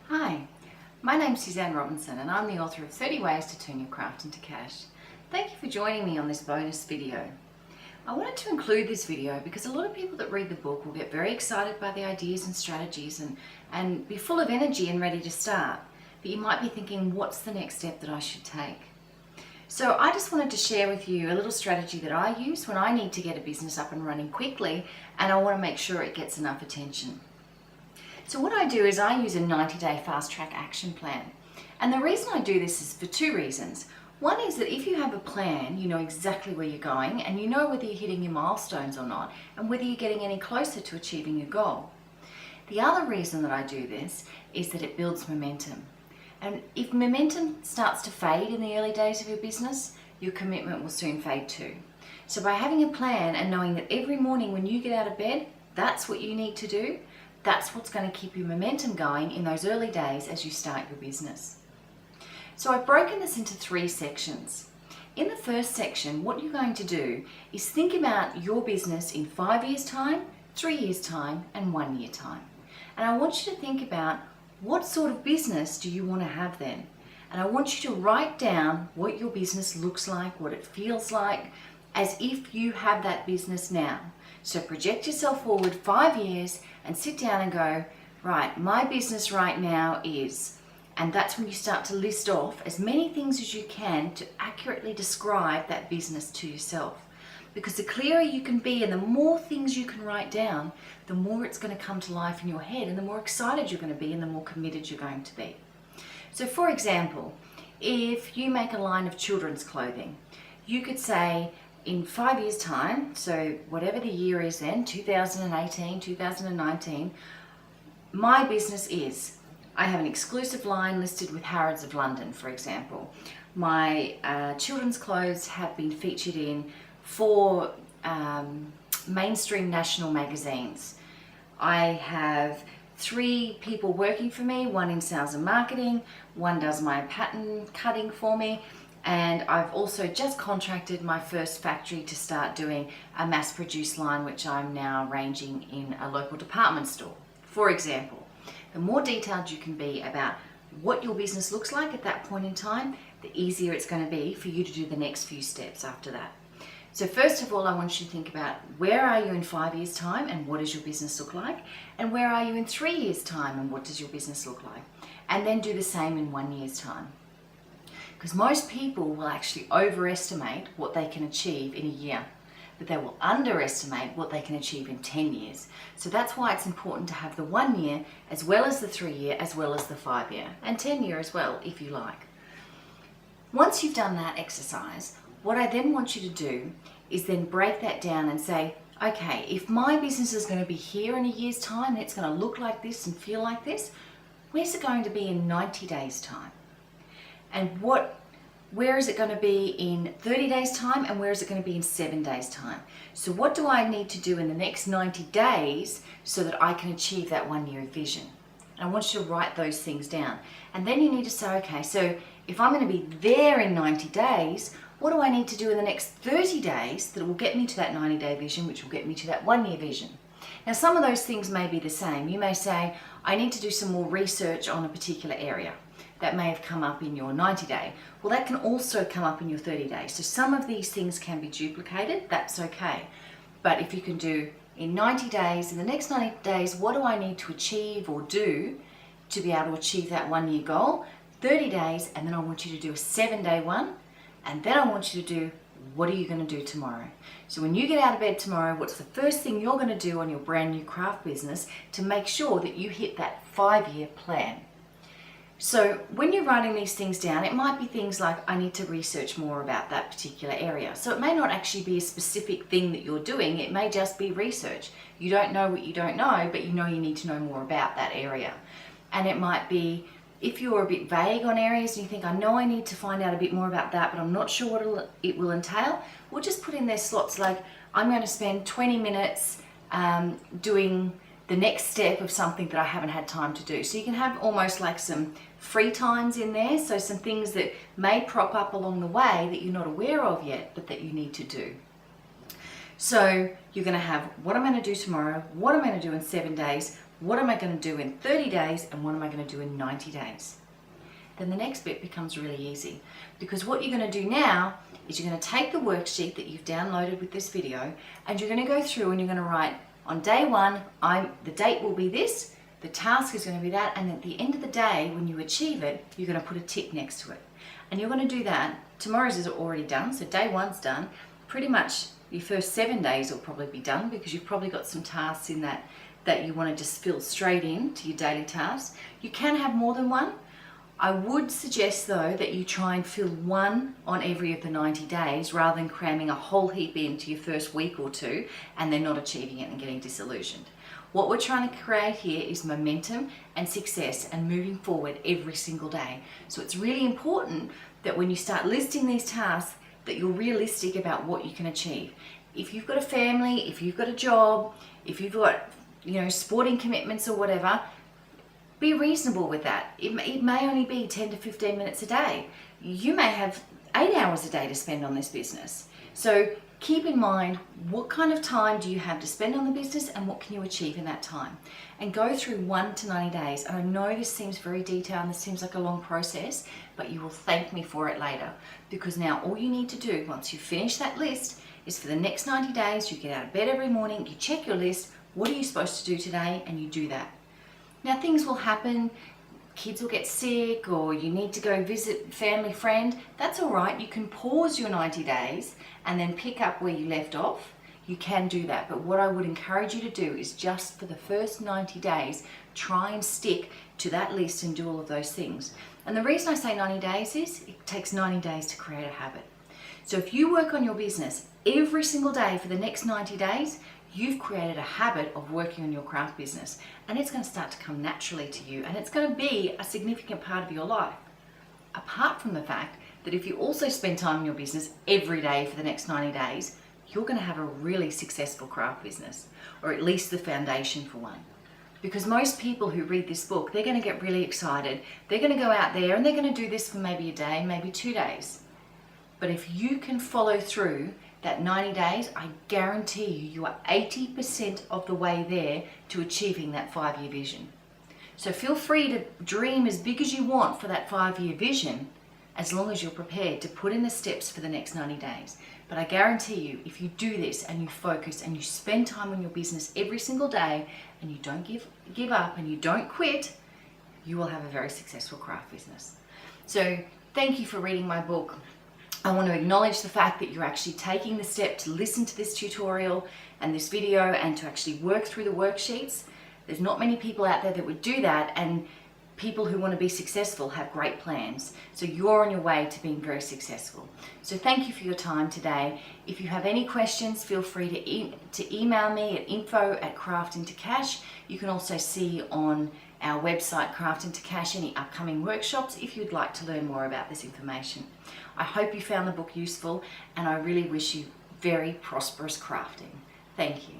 Hi, my name's Suzanne Robinson and I'm the author of 30 Ways to Turn Your Craft into Cash. Thank you for joining me on this bonus video. I wanted to include this video because a lot of people that read the book will get very excited by the ideas and strategies and be full of energy and ready to start. But you might be thinking, what's the next step that I should take? So I just wanted to share with you a little strategy that I use when I need to get a business up and running quickly and I want to make sure it gets enough attention. So what I do is I use a 90-day fast track action plan. And the reason I do this is for two reasons. One is that if you have a plan, you know exactly where you're going and you know whether you're hitting your milestones or not and whether you're getting any closer to achieving your goal. The other reason that I do this is that it builds momentum. And if momentum starts to fade in the early days of your business, your commitment will soon fade too. So by having a plan and knowing that every morning when you get out of bed, that's what you need to do, that's what's going to keep your momentum going in those early days as you start your business. So I've broken this into 3 sections. In the first section, what you're going to do is think about your business in 5 years' time, 3 years' time, and 1 year time. And I want you to think about what sort of business do you want to have then? And I want you to write down what your business looks like, what it feels like, as if you have that business now. So project yourself forward 5 years and sit down and go, right, my business right now is, and that's when you start to list off as many things as you can to accurately describe that business to yourself. Because the clearer you can be and the more things you can write down, the more it's going to come to life in your head and the more excited you're going to be and the more committed you're going to be. So for example, if you make a line of children's clothing, you could say, in 5 years' time, so whatever the year is then, 2018, 2019, my business is, I have an exclusive line listed with Harrods of London, for example. My children's clothes have been featured in 4 mainstream national magazines. I have 3 people working for me, 1 in sales and marketing, 1 does my pattern cutting for me, and I've also just contracted my first factory to start doing a mass-produced line, which I'm now ranging in a local department store. For example, the more detailed you can be about what your business looks like at that point in time, the easier it's going to be for you to do the next few steps after that. So first of all, I want you to think about where are you in 5 years' time and what does your business look like? And where are you in 3 years' time and what does your business look like? And then do the same in 1 year's time. Because most people will actually overestimate what they can achieve in a year, but they will underestimate what they can achieve in 10 years. So that's why it's important to have the 1 year as well as the 3 year as well as the 5 year and 10 year as well if you like. Once you've done that exercise, what I then want you to do is then break that down and say, okay, if my business is going to be here in a year's time and it's going to look like this and feel like this, where's it going to be in 90 days' time? And where is it going to be in 30 days' time and where is it going to be in 7 days' time? So what do I need to do in the next 90 days so that I can achieve that 1 year vision? And I want you to write those things down. And then you need to say, okay, so if I'm going to be there in 90 days, what do I need to do in the next 30 days that will get me to that 90-day vision, which will get me to that 1 year vision? Now, some of those things may be the same. You may say, I need to do some more research on a particular area. That may have come up in your 90-day. Well, that can also come up in your 30 days. So some of these things can be duplicated, that's okay. But if you can do in 90 days, in the next 90 days, what do I need to achieve or do to be able to achieve that 1 year goal? 30 days, and then I want you to do a 7-day one, and then I want you to do, what are you going to do tomorrow? So when you get out of bed tomorrow, what's the first thing you're going to do on your brand new craft business to make sure that you hit that 5-year plan? So when you're writing these things down, it might be things like, I need to research more about that particular area. So it may not actually be a specific thing that you're doing, it may just be research. You don't know what you don't know, but you know you need to know more about that area. And it might be, if you're a bit vague on areas and you think, I know I need to find out a bit more about that, but I'm not sure what it will entail, we'll just put in there slots like, I'm going to spend 20 minutes doing the next step of something that I haven't had time to do. So you can have almost like some free times in there, so some things that may crop up along the way that you're not aware of yet, but that you need to do. So you're going to have what I'm going to do tomorrow, what I'm going to do in 7 days, what am I going to do in 30 days and what am I going to do in 90 days? Then the next bit becomes really easy, because what you're going to do now is you're going to take the worksheet that you've downloaded with this video and you're going to go through and you're going to write, on day one, the date will be this, the task is going to be that, and at the end of the day, when you achieve it, you're going to put a tick next to it. And you're going to do that. Tomorrow's is already done, so day one's done. Pretty much your first 7 days will probably be done, because you've probably got some tasks in that you want to just fill straight in to your daily tasks. You can have more than one. I would suggest though that you try and fill one on every of the 90 days rather than cramming a whole heap into your first week or two and then not achieving it and getting disillusioned. What we're trying to create here is momentum and success and moving forward every single day. So it's really important that when you start listing these tasks that you're realistic about what you can achieve. If you've got a family, if you've got a job, if you've got sporting commitments or whatever, be reasonable with that. It may only be 10 to 15 minutes a day. You may have 8 hours a day to spend on this business. So keep in mind, what kind of time do you have to spend on the business and what can you achieve in that time? And go through 1 to 90 days. And I know this seems very detailed and this seems like a long process, but you will thank me for it later. Because now all you need to do once you finish that list is for the next 90 days, you get out of bed every morning, you check your list, what are you supposed to do today, and you do that. Now things will happen, kids will get sick or you need to go visit family friend, that's all right. You can pause your 90 days and then pick up where you left off. You can do that, but what I would encourage you to do is just for the first 90 days, try and stick to that list and do all of those things. And the reason I say 90 days is it takes 90 days to create a habit. So if you work on your business every single day for the next 90 days, you've created a habit of working on your craft business and it's going to start to come naturally to you and it's going to be a significant part of your life. Apart from the fact that if you also spend time in your business every day for the next 90 days, you're going to have a really successful craft business, or at least the foundation for one. Because most people who read this book, they're going to get really excited. They're going to go out there and they're going to do this for maybe a day, maybe 2 days. But if you can follow through that 90 days, I guarantee you are 80% of the way there to achieving that 5-year vision. So feel free to dream as big as you want for that 5-year vision, as long as you're prepared to put in the steps for the next 90 days. But I guarantee you, if you do this and you focus and you spend time on your business every single day and you don't give up and you don't quit, you will have a very successful craft business. So thank you for reading my book. I want to acknowledge the fact that you're actually taking the step to listen to this tutorial and this video and to actually work through the worksheets. There's not many people out there that would do that, and people who want to be successful have great plans. So you're on your way to being very successful. So thank you for your time today. If you have any questions, feel free to email me at info@craftingtocash. You can also see on our website, Crafting to Cash, any upcoming workshops if you'd like to learn more about this information. I hope you found the book useful and I really wish you very prosperous crafting. Thank you.